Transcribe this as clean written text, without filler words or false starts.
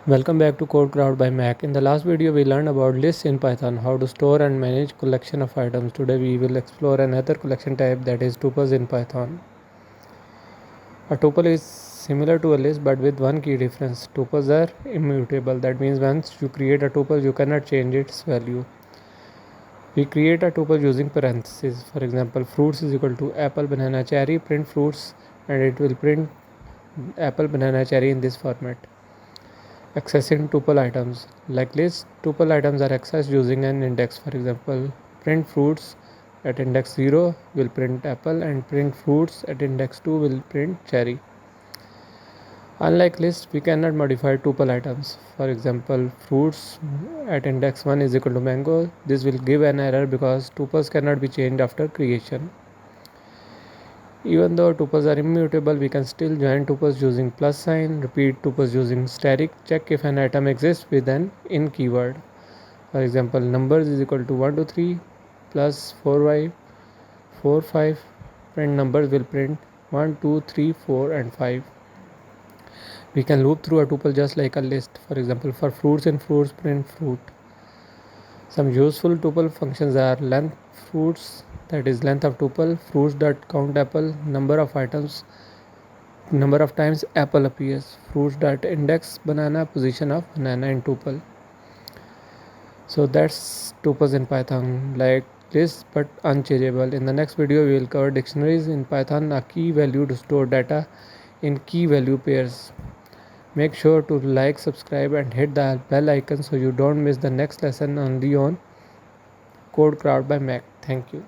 Welcome back to CodeCraft by Mac. In the last video, we learned about lists in Python, how to store and manage collection of items. Today, we will explore another collection type, that is tuples in Python. A tuple is similar to a list but with one key difference. Tuples are immutable. That means once you create a tuple, you cannot change its value. We create a tuple using parentheses. For example, fruits is equal to apple, banana, cherry. Print fruits and it will print apple, banana, cherry in this format. Accessing tuple items. Like list, tuple items are accessed using an index. For example, print fruits at index 0 will print apple and print fruits at index 2 will print cherry. Unlike list, we cannot modify tuple items. For example, fruits at index 1 is equal to mango. This will give an error because tuples cannot be changed after creation. Even though tuples are immutable, we can still join tuples using plus sign, repeat tuples using static, check if an item exists with an in keyword. For example, numbers is equal to 1 to 3 plus 4y 4 5. Print numbers will print 1 2 3 4 and 5. We can loop through a tuple just like a list. For example, for fruits and fruits, print fruit. Some useful tuple functions are length fruits, that is length of tuple, fruits.count apple, number of items, number of times apple appears, fruits.index banana, position of banana in tuple. So that's tuples in Python, like list but unchangeable. In the next video, we will cover dictionaries in Python, a key value to store data in key value pairs. Make sure to like, subscribe and hit the bell icon so you don't miss the next lesson only on CodeCraft by Mac. Thank you.